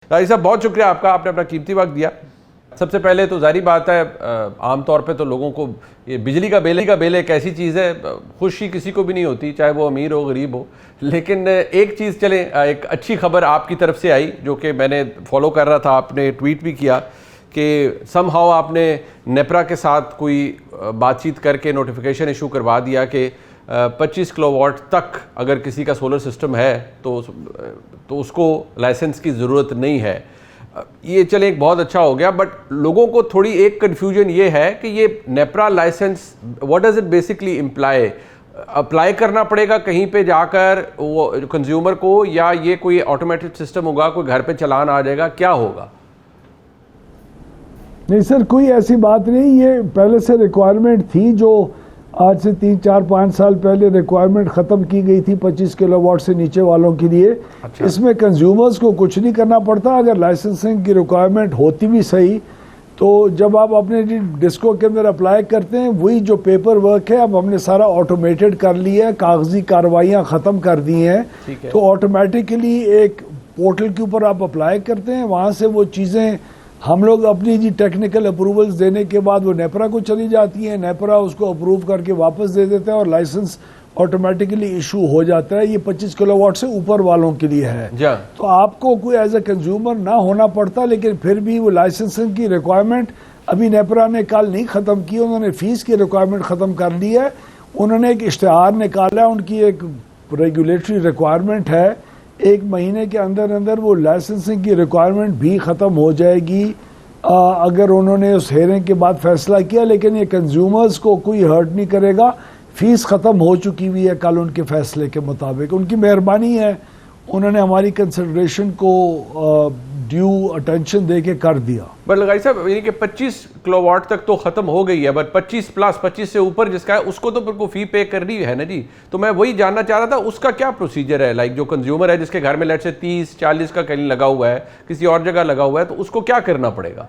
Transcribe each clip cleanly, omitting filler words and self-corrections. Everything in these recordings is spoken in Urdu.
راجی صاحب بہت شکریہ آپ کا، آپ نے اپنا قیمتی وقت دیا۔ سب سے پہلے تو ظاہری بات ہے عام طور پہ تو لوگوں کو یہ بجلی کا بل ایک ایسی چیز ہے، خوشی کسی کو بھی نہیں ہوتی، چاہے وہ امیر ہو غریب ہو، لیکن ایک چیز چلیں، ایک اچھی خبر آپ کی طرف سے آئی جو کہ میں نے فالو کر رہا تھا، آپ نے ٹویٹ بھی کیا کہ سم ہاؤ آپ نے نیپرا کے ساتھ کوئی بات چیت کر کے نوٹیفیکیشن ایشو کروا دیا کہ 25 کلو واٹ تک اگر کسی کا سولر سسٹم ہے تو اس کو لائسنس کی ضرورت نہیں ہے۔ یہ چلے ایک بہت اچھا ہو گیا، بٹ لوگوں کو تھوڑی ایک کنفیوژن یہ ہے کہ یہ NEPRA license what does it basically employ? Apply کرنا پڑے گا کہیں پہ جا کر وہ کنزیومر کو، یا یہ کوئی آٹومیٹک سسٹم ہوگا، کوئی گھر پہ چلان آ جائے گا، کیا ہوگا؟ نہیں سر، کوئی ایسی بات نہیں، یہ پہلے سے ریکوائرمنٹ تھی جو آج سے 3 4 5 سال پہلے ریکوائرمنٹ ختم کی گئی تھی 25 کلو واٹ سے نیچے والوں کے لیے۔ اس میں کنزیومرز کو کچھ نہیں کرنا پڑتا، اگر لائسنسنگ کی ریکوائرمنٹ ہوتی بھی صحیح تو جب آپ اپنے ڈسکو کے اندر اپلائی کرتے ہیں وہی جو پیپر ورک ہے اب ہم نے سارا آٹومیٹڈ کر لیا ہے، کاغذی کاروائیاں ختم کر دی ہیں، تو آٹومیٹکلی ایک پورٹل کے اوپر آپ اپلائی کرتے ہیں، وہاں سے وہ چیزیں ہم لوگ اپنی ٹیکنیکل اپروولز دینے کے بعد وہ نیپرا کو چلی جاتی ہیں، نیپرا اس کو اپروو کر کے واپس دے دیتا ہے اور لائسنس آٹومیٹکلی ایشو ہو جاتا ہے۔ یہ 25 کلو واٹ سے اوپر والوں کے لیے ہے، تو آپ کو کوئی ایز اے کنزیومر نہ ہونا پڑتا، لیکن پھر بھی وہ لائسنسنگ کی ریکوائرمنٹ ابھی نیپرا نے کل نہیں ختم کی، انہوں نے فیس کی ریکوائرمنٹ ختم کر لی ہے، انہوں نے ایک اشتہار نکالا ہے، ان کی ایک ریگولیٹری ریکوائرمنٹ ہے، 1 مہینے کے اندر اندر وہ لائسنسنگ کی ریکوائرمنٹ بھی ختم ہو جائے گی اگر انہوں نے اس ہیئرنگ کے بعد فیصلہ کیا، لیکن یہ کنزیومرز کو کوئی ہرٹ نہیں کرے گا، فیس ختم ہو چکی ہوئی ہے کل ان کے فیصلے کے مطابق، ان کی مہربانی ہے، انہوں نے ہماری کنسیڈریشن کو ڈیو اٹینشن دے کے کر دیا۔ بٹ لگائی صاحب یعنی کہ 25 کلو واٹ تک تو ختم ہو گئی ہے، بٹ 25 سے اوپر جس کا ہے اس کو تو پھر کو فی پے کرنی ہے نا جی، تو میں وہی جاننا چاہ رہا تھا اس کا کیا پروسیجر ہے، لائک جو کنزیومر ہے جس کے گھر میں لیٹ سے 30-40 کا کہیں لگا ہوا ہے، کسی اور جگہ لگا ہوا ہے، تو اس کو کیا کرنا پڑے گا؟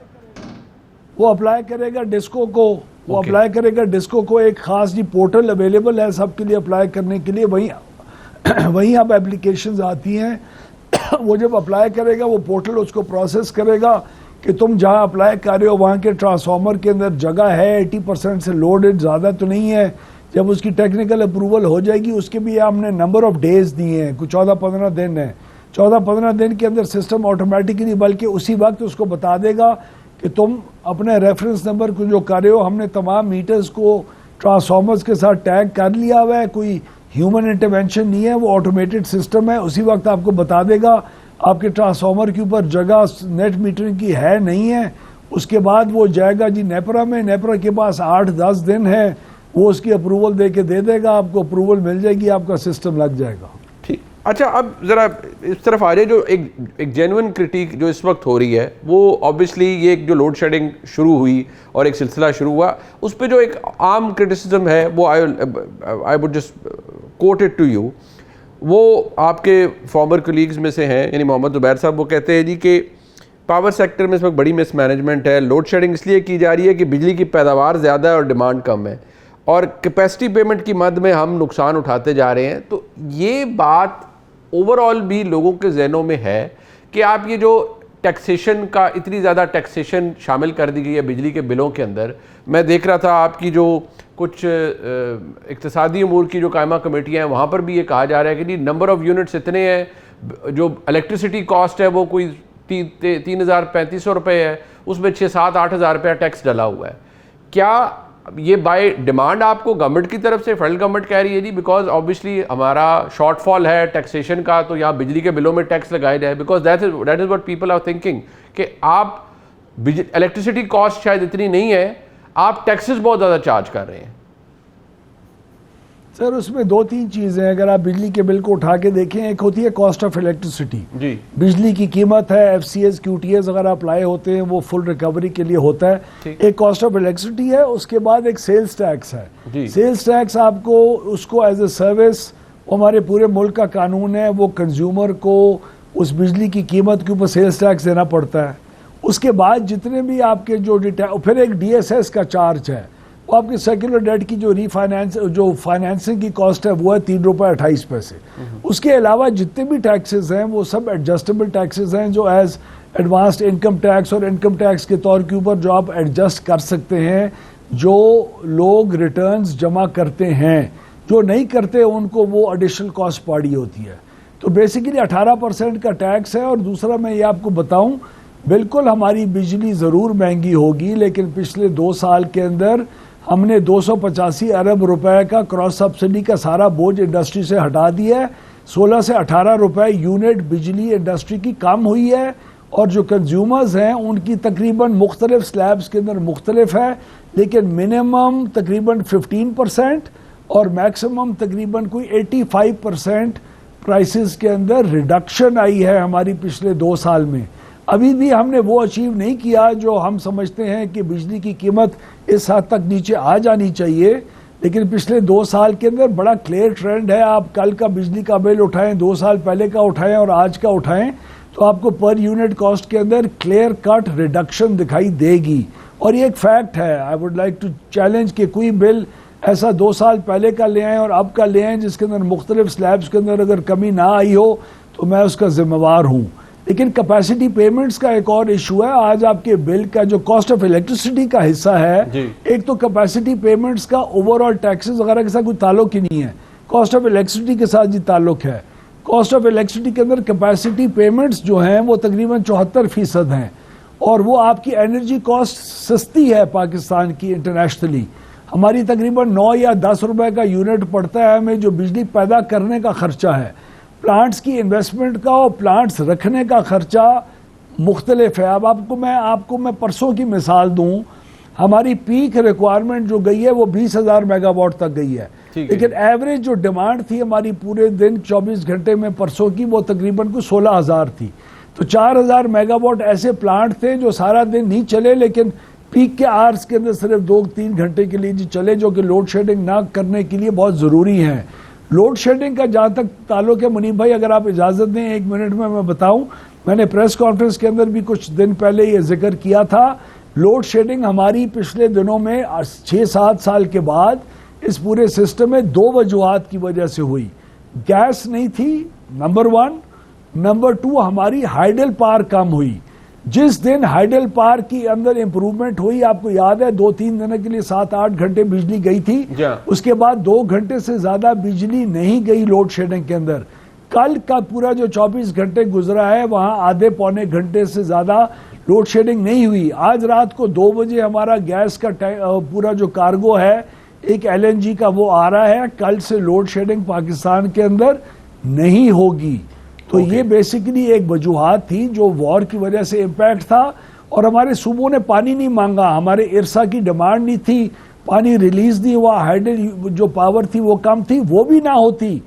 وہ اپلائی کرے گا ڈسکو کو، اپلائی کرے گا ڈسکو کو، ایک خاص پورٹل اویلیبل ہے سب کے لیے اپلائی کرنے کے لیے، وہیں اب اپلیکیشنز آتی ہیں، وہ جب اپلائی کرے گا وہ پورٹل اس کو پروسیس کرے گا کہ تم جہاں اپلائی کر رہے ہو وہاں کے ٹرانسفارمر کے اندر جگہ ہے، 80% سے لوڈڈ زیادہ تو نہیں ہے، جب اس کی ٹیکنیکل اپروول ہو جائے گی اس کے بھی ہم نے نمبر آف ڈیز دیے ہیں، کچھ 14-15 دن ہیں، 14-15 دن کے اندر سسٹم آٹومیٹکلی بلکہ اسی وقت اس کو بتا دے گا کہ تم اپنے ریفرنس نمبر کو جو کر رہے ہو، ہم نے تمام میٹرز کو ٹرانسفارمرز کے ساتھ ٹیگ کر لیا ہوا ہے، کوئی ہیومن انٹرونشن نہیں ہے، وہ آٹومیٹڈ سسٹم ہے، اسی وقت آپ کو بتا دے گا آپ کے ٹرانسفارمر کے اوپر جگہ نیٹ میٹرنگ کی ہے نہیں ہے، اس کے بعد وہ جائے گا جی نیپرا میں، نیپرا کے پاس 8-10 دن ہے، وہ اس کی اپروول دے کے دے دے گا، آپ کو اپروول مل جائے گی، آپ کا سسٹم لگ جائے گا۔ اچھا اب ذرا اس طرف آ جائے، جو ایک جینوئن کرٹیک جو اس وقت ہو رہی ہے وہ آبویسلی یہ جو لوڈ شیڈنگ شروع ہوئی اور ایک سلسلہ شروع ہوا، اس پہ جو ایک عام کرٹیسزم ہے وہ I would just quote it to you, وہ آپ کے فارمر کولیگز میں سے ہیں، یعنی محمد زبیر صاحب، وہ کہتے ہیں جی کہ پاور سیکٹر میں اس وقت بڑی مس مینجمنٹ ہے، لوڈ شیڈنگ اس لیے کی جا رہی ہے کہ بجلی کی پیداوار زیادہ ہے اور ڈیمانڈ کم ہے، اور کیپیسٹی پیمنٹ کی مد میں ہم نقصان اٹھاتے جا رہے ہیں۔ تو یہ بات اوور آل بھی لوگوں کے ذہنوں میں ہے کہ آپ یہ جو ٹیکسیشن کا اتنی زیادہ ٹیکسیشن شامل کر دی گئی ہے بجلی کے بلوں کے اندر، میں دیکھ رہا تھا آپ کی جو کچھ اقتصادی امور کی جو قائمہ کمیٹیاں ہیں وہاں پر بھی یہ کہا جا رہا ہے کہ جی نمبر آف یونٹس اتنے ہیں، جو الیکٹریسٹی کاسٹ ہے وہ کوئی 3,000-3,500 روپے ہے، اس میں 6,000-8,000 روپیہ ٹیکس ڈلا ہوا ہے۔ کیا یہ بائی ڈیمانڈ آپ کو گورنمنٹ کی طرف سے فیڈرل گورنمنٹ کہہ رہی ہے جی بیکاز آبویسلی ہمارا شارٹ فال ہے ٹیکسیشن کا، تو یہاں بجلی کے بلوں میں ٹیکس لگائے جائے، because that is what people are thinking کہ آپ الیکٹریسٹی کاسٹ شاید اتنی نہیں ہے، آپ ٹیکسز بہت زیادہ چارج کر رہے ہیں۔ سر اس میں 2-3 چیزیں اگر آپ بجلی کے بل کو اٹھا کے دیکھیں، ایک ہوتی ہے کاسٹ آف الیکٹریسٹی، بجلی کی قیمت ہے، ایف سی ایز QTS اگر آپ لائے ہوتے ہیں وہ فل ریکوری کے لیے ہوتا ہے، ایک کاسٹ آف الیکٹریسٹی ہے، اس کے بعد ایک سیلز ٹیکس ہے، سیلز ٹیکس آپ کو اس کو ایز اے سروس، ہمارے پورے ملک کا قانون ہے، وہ کنزیومر کو اس بجلی کی قیمت کے اوپر سیلز ٹیکس دینا پڑتا ہے، اس کے بعد جتنے بھی آپ کے جو پھر ایک DSS کا چارج ہے، وہ آپ کی سیکولر ڈیٹ کی جو فائنینسنگ کی کاسٹ ہے وہ ہے 3 روپے 28 پیسے۔ اس کے علاوہ جتنے بھی ٹیکسز ہیں وہ سب ایڈجسٹیبل ٹیکسز ہیں جو ایز ایڈوانسڈ انکم ٹیکس اور انکم ٹیکس کے طور کے اوپر جو آپ ایڈجسٹ کر سکتے ہیں جو لوگ ریٹرنز جمع کرتے ہیں، جو نہیں کرتے ان کو وہ ایڈیشنل کاسٹ پاڑی ہوتی ہے. تو بیسیکلی 18% کا ٹیکس ہے. اور دوسرا میں یہ آپ کو بتاؤں، بالکل ہماری بجلی ضرور مہنگی ہوگی، لیکن پچھلے 2 سال کے اندر ہم نے 285 ارب روپے کا کراس سبسڈی کا سارا بوجھ انڈسٹری سے ہٹا دیا ہے. 16 سے 18 روپے یونٹ بجلی انڈسٹری کی کم ہوئی ہے، اور جو کنزیومرز ہیں ان کی تقریباً مختلف سلیبز کے اندر مختلف ہے، لیکن منیمم تقریباً 15% اور میکسیمم تقریباً کوئی 85% پرائسز کے اندر ریڈکشن آئی ہے ہماری پچھلے 2 سال میں. ابھی بھی ہم نے وہ اچیو نہیں کیا جو ہم سمجھتے ہیں کہ بجلی کی قیمت اس حد تک نیچے آ جانی چاہیے، لیکن پچھلے 2 سال کے اندر بڑا کلیئر ٹرینڈ ہے. آپ کل کا بجلی کا بل اٹھائیں، 2 سال پہلے کا اٹھائیں اور آج کا اٹھائیں، تو آپ کو پر یونٹ کاسٹ کے اندر کلیئر کٹ ریڈکشن دکھائی دے گی. اور یہ ایک فیکٹ ہے. I would like to challenge کہ کوئی بل ایسا 2 سال پہلے کا لے آئیں اور اب کا لے آئیں جس کے اندر مختلف سلیبز کے اندر اگر کمی نہ آئی ہو تو میں اس کا ذمہ وار ہوں. لیکن کیپیسٹی پیمنٹس کا ایک اور ایشو ہے. آج آپ کے بل کا جو کاسٹ آف الیکٹریسٹی کا حصہ ہے، ایک تو کیپیسٹی پیمنٹس کا اوور آل ٹیکسز وغیرہ کے ساتھ کوئی تعلق ہی نہیں ہے، کاسٹ آف الیکٹریسٹی کے ساتھ جی تعلق ہے. کاسٹ آف الیکٹریسٹی کے اندر کیپیسٹی پیمنٹس جو ہیں وہ تقریباً 74% ہیں، اور وہ آپ کی انرجی کاسٹ سستی ہے پاکستان کی انٹرنیشنلی. ہماری تقریباً 9 یا 10 روپے کا یونٹ پڑتا ہے ہمیں جو بجلی پیدا کرنے کا خرچہ ہے. پلانٹس کی انویسٹمنٹ کا اور پلانٹس رکھنے کا خرچہ مختلف ہے. اب آپ کو میں پرسوں کی مثال دوں، ہماری پیک ریکوائرمنٹ جو گئی ہے وہ 20,000 میگا واٹ تک گئی ہے، لیکن ایوریج جو ڈیمانڈ تھی ہماری پورے دن 24 گھنٹے میں پرسوں کی وہ تقریباً 16,000 تھی. تو 4,000 میگا واٹ ایسے پلانٹ تھے جو سارا دن نہیں چلے، لیکن پیک کے آرز کے اندر صرف 2-3 گھنٹے کے لیے چلے، جو کہ لوڈ شیڈنگ نہ کرنے کے لیے بہت ضروری ہیں. لوڈ شیڈنگ کا جہاں تک تعلق ہے منیب بھائی، اگر آپ اجازت دیں 1 منٹ میں بتاؤں. میں نے پریس کانفرنس کے اندر بھی کچھ دن پہلے یہ ذکر کیا تھا. لوڈ شیڈنگ ہماری پچھلے دنوں میں 6-7 سال کے بعد اس پورے سسٹم میں 2 وجوہات کی وجہ سے ہوئی. گیس نہیں تھی نمبر 1، نمبر 2 ہماری ہائیڈل پاور کم ہوئی. جس دن ہائیڈل پاور کی اندر امپروومنٹ ہوئی، آپ کو یاد ہے 2-3 دنوں کے لیے 7-8 گھنٹے بجلی گئی تھی، اس کے بعد 2 گھنٹے سے زیادہ بجلی نہیں گئی لوڈ شیڈنگ کے اندر. کل کا پورا جو 24 گھنٹے گزرا ہے وہاں آدھے پونے گھنٹے سے زیادہ لوڈ شیڈنگ نہیں ہوئی. آج رات کو 2 بجے ہمارا گیس کا پورا جو کارگو ہے ایک LNG کا وہ آ رہا ہے. کل سے لوڈ شیڈنگ پاکستان کے اندر نہیں ہوگی. تو یہ بیسیکلی ایک وجوہات تھی جو وار کی وجہ سے امپیکٹ تھا. اور ہمارے صوبوں نے پانی نہیں مانگا، ہمارے ارسا کی ڈیمانڈ نہیں تھی، پانی ریلیز نہیں ہوا، ہائیڈل جو پاور تھی وہ کم تھی، وہ بھی نہ ہوتی